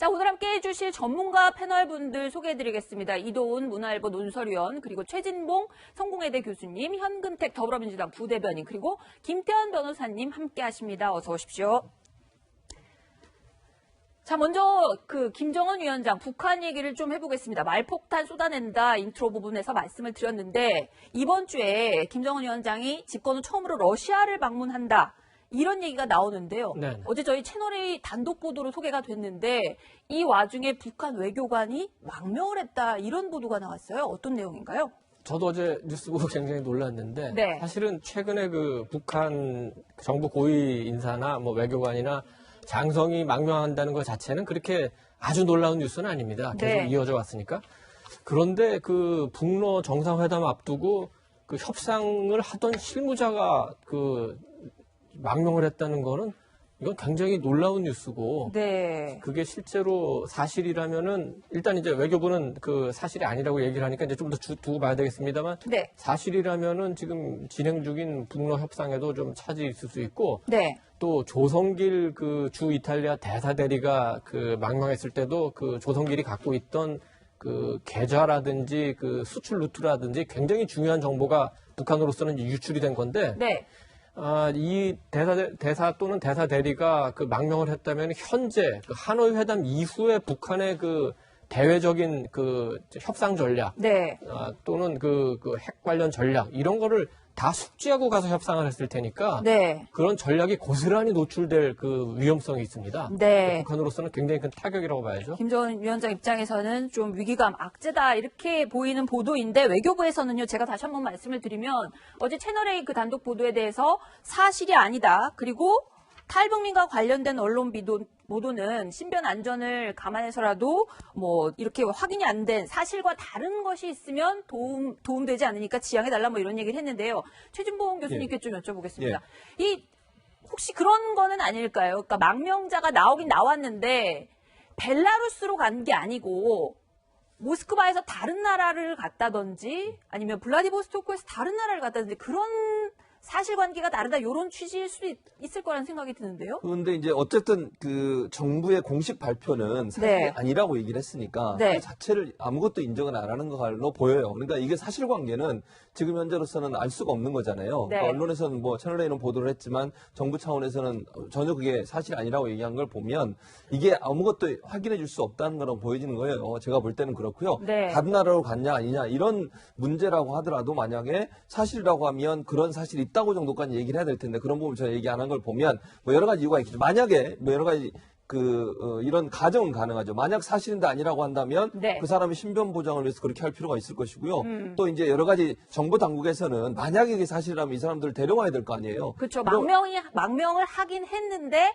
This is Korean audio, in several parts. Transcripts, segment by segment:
자, 오늘 함께 해주실 전문가 패널분들 소개해드리겠습니다. 이도훈 문화일보 논설위원, 그리고 최진봉 성공회대 교수님, 현금택 더불어민주당 부대변인, 그리고 김태현 변호사님 함께 하십니다. 어서 오십시오. 자, 먼저 김정은 위원장 북한 얘기를 좀 해보겠습니다. 말폭탄 쏟아낸다 인트로 부분에서 말씀을 드렸는데 이번 주에 김정은 위원장이 집권 후 처음으로 러시아를 방문한다. 이런 얘기가 나오는데요. 네네. 어제 저희 채널A 단독 보도로 소개가 됐는데 이 와중에 북한 외교관이 망명을 했다. 이런 보도가 나왔어요. 어떤 내용인가요? 저도 어제 뉴스 보고 굉장히 놀랐는데 네. 사실은 최근에 북한 정부 고위 인사나 외교관이나 장성이 망명한다는 것 자체는 그렇게 아주 놀라운 뉴스는 아닙니다. 계속 네. 이어져 왔으니까. 그런데 북러 정상회담 앞두고 협상을 하던 실무자가 망명을 했다는 거는 이건 굉장히 놀라운 뉴스고, 네. 그게 실제로 사실이라면은 일단 이제 외교부는 사실이 아니라고 얘기를 하니까 이제 좀 더 두고 봐야 되겠습니다만, 네. 사실이라면은 지금 진행 중인 북러 협상에도 좀 차질이 있을 수 있고, 네. 또 조성길 주 이탈리아 대사 대리가 망명했을 때도 조성길이 갖고 있던 계좌라든지 수출 루트라든지 굉장히 중요한 정보가 북한으로서는 유출이 된 건데. 네. 이 대사 또는 대사 대리가 망명을 했다면 현재 하노이 회담 이후에 북한의 대외적인 협상 전략, 네. 또는 핵 관련 전략 이런 거를 다 숙지하고 가서 협상을 했을 테니까, 네. 그런 전략이 고스란히 노출될 위험성이 있습니다. 네. 북한으로서는 굉장히 큰 타격이라고 봐야죠. 김정은 위원장 입장에서는 좀 위기감, 악재다 이렇게 보이는 보도인데 외교부에서는요. 제가 다시 한번 말씀을 드리면 어제 채널A 단독 보도에 대해서 사실이 아니다. 그리고 탈북민과 관련된 언론 보도는 신변 안전을 감안해서라도 이렇게 확인이 안 된 사실과 다른 것이 있으면 도움되지 않으니까 지양해달라 이런 얘기를 했는데요. 최진봉 교수님께 좀 여쭤보겠습니다. 혹시 그런 거는 아닐까요? 그러니까 망명자가 나오긴 나왔는데 벨라루스로 간 게 아니고 모스크바에서 다른 나라를 갔다든지 아니면 블라디보스토크에서 다른 나라를 갔다든지 그런 사실관계가 다르다 이런 취지일 수도 있을 거라는 생각이 드는데요. 그런데 이제 어쨌든 정부의 공식 발표는 사실이 아니라고 얘기를 했으니까 그 자체를 아무것도 인정은 안 하는 걸로 보여요. 그러니까 이게 사실관계는 지금 현재로서는 알 수가 없는 거잖아요. 그러니까 언론에서는 채널A는 보도를 했지만 정부 차원에서는 전혀 그게 사실이 아니라고 얘기한 걸 보면 이게 아무것도 확인해 줄 수 없다는 거라고 보여지는 거예요. 제가 볼 때는 그렇고요. 다른 나라로 갔냐 아니냐 이런 문제라고 하더라도 만약에 사실이라고 하면 그런 사실이 있다고 정도까지 얘기를 해야 될 텐데 그런 부분 제가 얘기 안 한 걸 보면 여러 가지 이유가 있겠죠. 만약에 여러 가지 이런 가정은 가능하죠. 만약 사실인데 아니라고 한다면 그 사람의 신변 보장을 위해서 그렇게 할 필요가 있을 것이고요. 또 이제 여러 가지 정부 당국에서는 만약에 이게 사실이라면 이 사람들을 데려와야 될 거 아니에요. 그렇죠. 망명을 하긴 했는데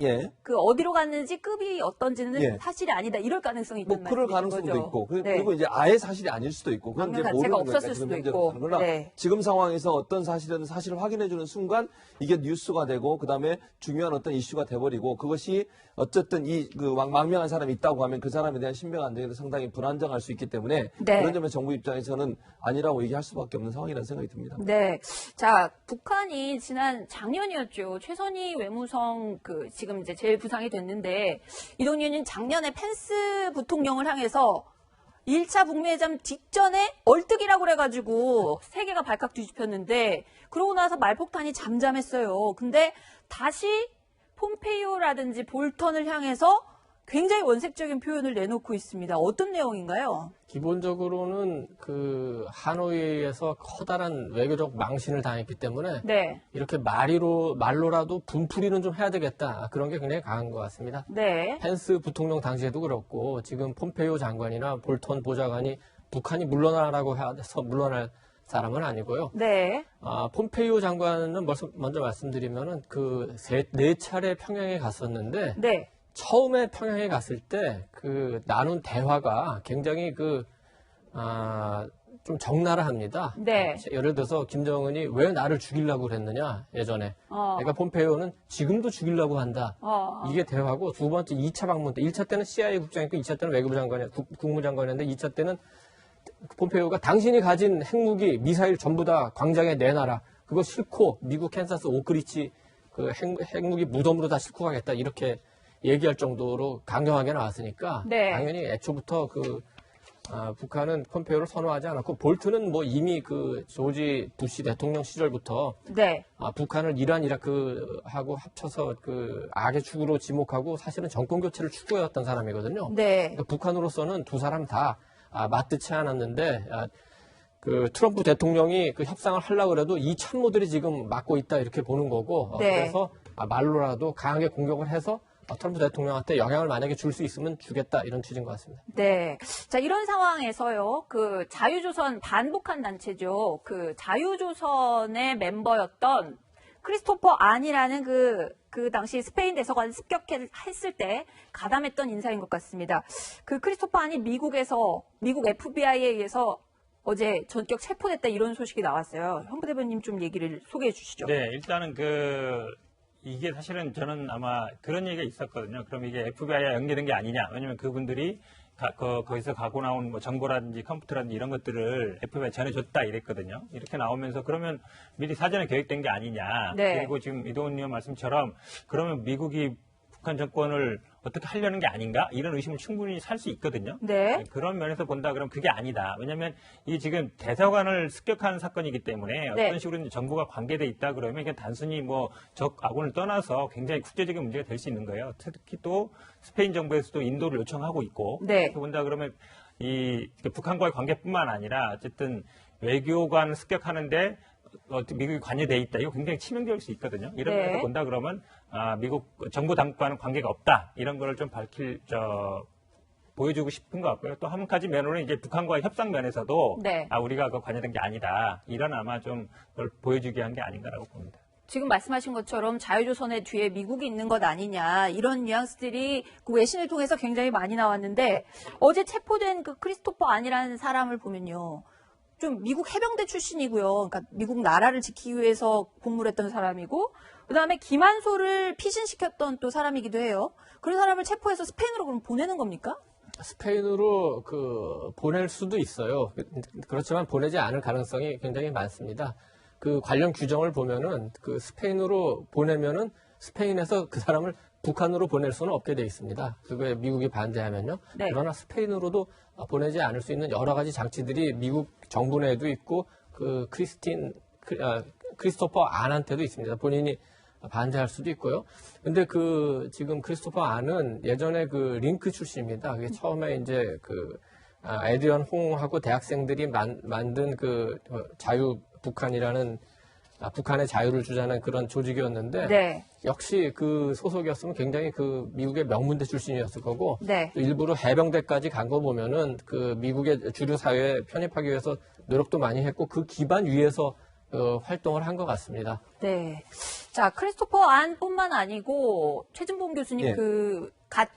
어디로 갔는지 급이 어떤지는 사실이 아니다. 이럴 가능성이 있는 말씀이죠. 그럴 가능성도 있고 그리고 이제 아예 사실이 아닐 수도 있고 그건 이제 자체가 없었을 수도 있고. 그러나 지금 상황에서 어떤 사실은 사실을 확인해 주는 순간 이게 뉴스가 되고 그다음에 중요한 어떤 이슈가 돼버리고 그것이 어쨌든 망명한 사람이 있다고 하면 그 사람에 대한 신변 안정에도 상당히 불안정할 수 있기 때문에 그런 점에서 정부 입장에서는 아니라고 얘기할 수밖에 없는 상황이라는 생각이 듭니다. 네. 자, 북한이 지난 작년이었죠. 최선희 외무성 지금 이제 제일 부상이 됐는데 이동희 의원은 작년에 펜스 부통령을 향해서 1차 북미 회담 직전에 얼뜨기라고 그래가지고 세계가 발칵 뒤집혔는데 그러고 나서 말폭탄이 잠잠했어요. 근데 다시 폼페이오라든지 볼턴을 향해서 굉장히 원색적인 표현을 내놓고 있습니다. 어떤 내용인가요? 기본적으로는 하노이에서 커다란 외교적 망신을 당했기 때문에 이렇게 말로라도 분풀이는 좀 해야 되겠다. 그런 게 굉장히 강한 것 같습니다. 펜스 부통령 당시에도 그렇고 지금 폼페이오 장관이나 볼턴 보좌관이 북한이 물러나라고 해서 물러날 사람은 아니고요. 폼페이오 장관은 먼저 말씀드리면은 네 차례 평양에 갔었는데 처음에 평양에 갔을 때 나눈 대화가 굉장히 좀 적나라합니다. 예를 들어서 김정은이 왜 나를 죽이려고 그랬느냐 예전에. 그러니까 폼페이오는 지금도 죽이려고 한다. 이게 대화고 두 번째 2차 방문 때 1차 때는 CIA 국장이고 2차 때는 외교부 장관이 국무장관이었는데 2차 때는 폼페이오가 당신이 가진 핵무기, 미사일 전부 다 광장에 내놔라. 그거 싣고 미국 캔사스 오크리치 핵무기 무덤으로 다 싣고 가겠다. 이렇게 얘기할 정도로 강경하게 나왔으니까 네. 당연히 애초부터 북한은 폼페이오를 선호하지 않았고 볼트는 뭐 이미 그 조지 부시 대통령 시절부터 네. 북한을 이란 이라크하고 합쳐서 그 악의 축으로 지목하고 사실은 정권 교체를 추구해왔던 사람이거든요. 네. 그러니까 북한으로서는 두 사람 다 맞닿지 않았는데 그 트럼프 대통령이 그 협상을 하려고 그래도 이 참모들이 지금 막고 있다 이렇게 보는 거고 네. 그래서 말로라도 강하게 공격을 해서 트럼프 대통령한테 영향을 만약에 줄 수 있으면 주겠다 이런 취지인 것 같습니다. 네. 자, 이런 상황에서요, 그 자유조선 반북한 단체죠. 그 자유조선의 멤버였던 크리스토퍼 안이라는 그 당시 스페인 대사관 습격했을 때 가담했던 인사인 것 같습니다. 그 크리스토퍼 안이 미국 FBI에 의해서 어제 전격 체포됐다 이런 소식이 나왔어요. 현 부대변인 좀 얘기를 소개해 주시죠. 네, 일단은 이게 사실은 저는 아마 그런 얘기가 있었거든요. 그럼 이게 FBI와 연계된 게 아니냐. 왜냐면 그분들이 거기서 갖고 나온 뭐 정보라든지 컴퓨터라든지 이런 것들을 FBI에 전해줬다 이랬거든요. 이렇게 나오면서 그러면 미리 사전에 계획된 게 아니냐. 네. 그리고 지금 이동훈 의원 말씀처럼 그러면 미국이 북한 정권을 어떻게 하려는 게 아닌가? 이런 의심을 충분히 살 수 있거든요. 네. 그런 면에서 본다 그러면 그게 아니다. 왜냐하면 이게 지금 대사관을 습격한 사건이기 때문에 네. 어떤 식으로 정부가 관계돼 있다 그러면 이게 단순히 뭐 적 아군을 떠나서 굉장히 국제적인 문제가 될 수 있는 거예요. 특히 또 스페인 정부에서도 인도를 요청하고 있고 네. 이렇게 본다 그러면 이 북한과의 관계뿐만 아니라 어쨌든 외교관 습격하는데 미국이 관여돼 있다. 이거 굉장히 치명적일 수 있거든요. 이런 네. 면에서 본다 그러면 미국 정부 당국과는 관계가 없다. 이런 거를 좀 보여주고 싶은 것 같고요. 또 한 가지 면으로는 이제 북한과의 협상 면에서도 네. 우리가 관여된 게 아니다. 이런 아마 좀 그걸 보여주기 위한 게 아닌가라고 봅니다. 지금 말씀하신 것처럼 자유조선의 뒤에 미국이 있는 것 아니냐 이런 뉘앙스들이 그 외신을 통해서 굉장히 많이 나왔는데 어제 체포된 그 크리스토퍼 안이라는 사람을 보면요. 좀 미국 해병대 출신이고요. 그러니까 미국 나라를 지키기 위해서 복무를 했던 사람이고 그다음에 김한소를 피신시켰던 또 사람이기도 해요. 그런 사람을 체포해서 스페인으로 그럼 보내는 겁니까? 스페인으로 보낼 수도 있어요. 그렇지만 보내지 않을 가능성이 굉장히 많습니다. 그 관련 규정을 보면은 그 스페인으로 보내면은 스페인에서 그 사람을 북한으로 보낼 수는 없게 돼 있습니다. 그거에 미국이 반대하면요. 네. 그러나 스페인으로도 보내지 않을 수 있는 여러 가지 장치들이 미국 정부 내에도 있고 그 크리스토퍼 안한테도 있습니다. 본인이 반대할 수도 있고요. 근데 지금 크리스토퍼 안은 예전에 링크 출신입니다. 그게 처음에 이제 에드리언 홍하고 대학생들이 만든 자유 북한이라는 북한의 자유를 주자는 그런 조직이었는데 네. 역시 그 소속이었으면 굉장히 미국의 명문대 출신이었을 거고 네. 또 일부러 해병대까지 간 거 보면은 미국의 주류 사회에 편입하기 위해서 노력도 많이 했고 그 기반 위에서 활동을 한 것 같습니다. 네. 자, 크리스토퍼 안뿐만 아니고 최진봉 교수님 예.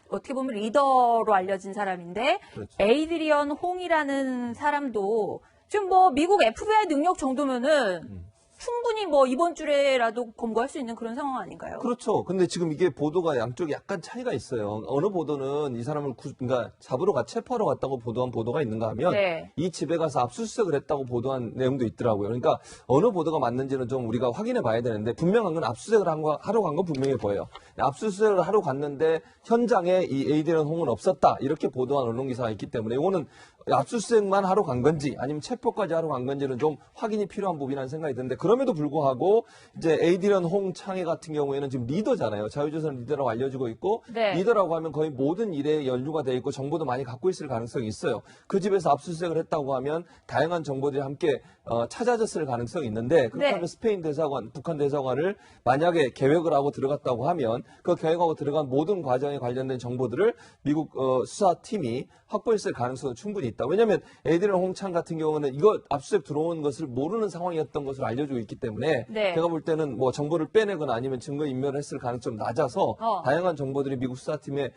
어떻게 보면 리더로 알려진 사람인데 그렇죠. 에이드리언 홍이라는 사람도 지금 뭐 미국 FBI 능력 정도면은 충분히 뭐 이번 주에라도 검거할 수 있는 그런 상황 아닌가요? 그렇죠. 근데 지금 이게 보도가 양쪽에 약간 차이가 있어요. 어느 보도는 이 사람을 그러니까 잡으러 체포하러 갔다고 보도한 보도가 있는가 하면 네. 이 집에 가서 압수수색을 했다고 보도한 내용도 있더라고요. 그러니까 어느 보도가 맞는지는 좀 우리가 확인해 봐야 되는데 분명한 건 압수수색을 하러 간 건 분명해 보여요. 압수수색을 하러 갔는데 현장에 이 에이드리언 홍은 없었다. 이렇게 보도한 언론기사가 있기 때문에 이거는 압수수색만 하러 간 건지 아니면 체포까지 하러 간 건지는 좀 확인이 필요한 부분이라는 생각이 드는데 그럼에도 불구하고 이제 에이드리언 홍 창해 같은 경우에는 지금 리더잖아요. 자유조선 리더라고 알려지고 있고 네. 리더라고 하면 거의 모든 일에 연루가 돼 있고 정보도 많이 갖고 있을 가능성이 있어요. 그 집에서 압수수색을 했다고 하면 다양한 정보들이 함께 찾아졌을 가능성이 있는데 그렇게 네. 하면 스페인 대사관, 북한 대사관을 만약에 계획을 하고 들어갔다고 하면 그 계획하고 들어간 모든 과정에 관련된 정보들을 미국 수사팀이 확보했을 가능성은 충분히 있다. 왜냐하면 에이드리언 홍창 같은 경우는 이거 압수수색 들어온 것을 모르는 상황이었던 것으로 알려지고 있기 때문에 네. 제가 볼 때는 뭐 정보를 빼내거나 아니면 증거 인멸을 했을 가능성이 낮아서 다양한 정보들이 미국 수사팀에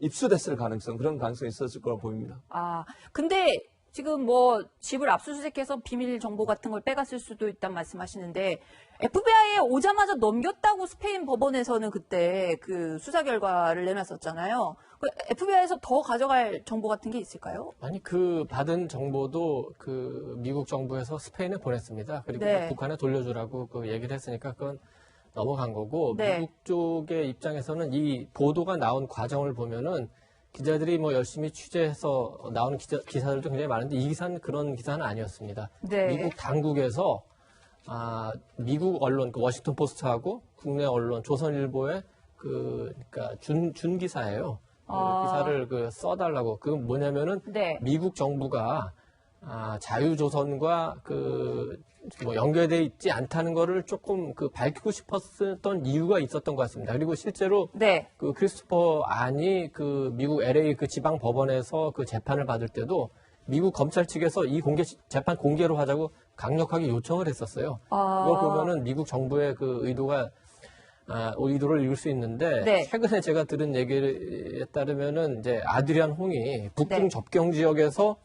입수됐을 가능성 그런 가능성이 있었을 거라고 보입니다. 아, 근데 지금 뭐 집을 압수수색해서 비밀 정보 같은 걸 빼갔을 수도 있다는 말씀하시는데 FBI에 오자마자 넘겼다고 스페인 법원에서는 그때 그 수사 결과를 내놨었잖아요. 그 FBI에서 더 가져갈 정보 같은 게 있을까요? 아니 받은 정보도 미국 정부에서 스페인에 보냈습니다. 그리고 네. 북한에 돌려주라고 얘기를 했으니까 그건 넘어간 거고 네. 미국 쪽의 입장에서는 이 보도가 나온 과정을 보면은 기자들이 뭐 열심히 취재해서 나오는 기사들도 굉장히 많은데 이 기사는 그런 기사는 아니었습니다. 네. 미국 당국에서 미국 언론, 그 워싱턴 포스트하고 국내 언론 조선일보에 그러니까 준 기사예요. 기사를 써달라고. 그건 뭐냐면은 네. 미국 정부가 자유조선과 뭐 연결돼 있지 않다는 거를 조금 밝히고 싶었던 이유가 있었던 것 같습니다. 그리고 실제로 네. 크리스토퍼 안이 미국 LA 지방 법원에서 재판을 받을 때도 미국 검찰 측에서 이 재판 공개로 하자고 강력하게 요청을 했었어요. 이거 보면은 미국 정부의 의도를 읽을 수 있는데 네. 최근에 제가 들은 얘기에 따르면은 이제 아드리안 홍이 북중 네. 접경 지역에서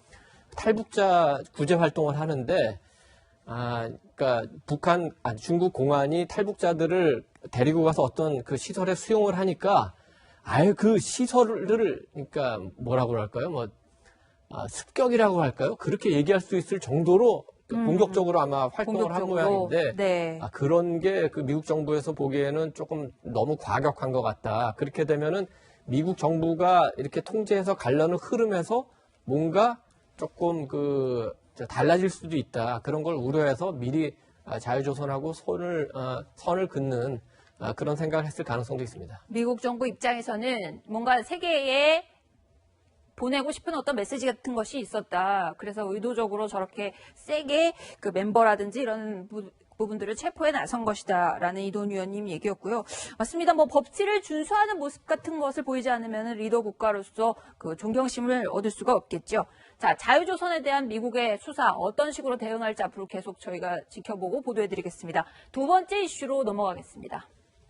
탈북자 구제 활동을 하는데 그러니까 중국 공안이 탈북자들을 데리고 가서 어떤 시설에 수용을 하니까 아예 그 시설을 그러니까 뭐라고 할까요? 습격이라고 할까요? 그렇게 얘기할 수 있을 정도로 공격적으로 아마 활동을 한 모양인데 네. 그런 게 미국 정부에서 보기에는 조금 너무 과격한 것 같다. 그렇게 되면은 미국 정부가 이렇게 통제해서 가려는 흐름에서 뭔가 조금 달라질 수도 있다. 그런 걸 우려해서 미리 자유조선하고 선을 긋는 그런 생각을 했을 가능성도 있습니다. 미국 정부 입장에서는 뭔가 세계에 보내고 싶은 어떤 메시지 같은 것이 있었다. 그래서 의도적으로 저렇게 세게 멤버라든지 이런 부분들을 체포에 나선 것이다라는 이돈 위원님 얘기였고요. 맞습니다. 법치를 준수하는 모습 같은 것을 보이지 않으면 리더 국가로서 존경심을 얻을 수가 없겠죠. 자, 자유조선에 대한 미국의 수사 어떤 식으로 대응할지 앞으로 계속 저희가 지켜보고 보도해드리겠습니다. 두 번째 이슈로 넘어가겠습니다.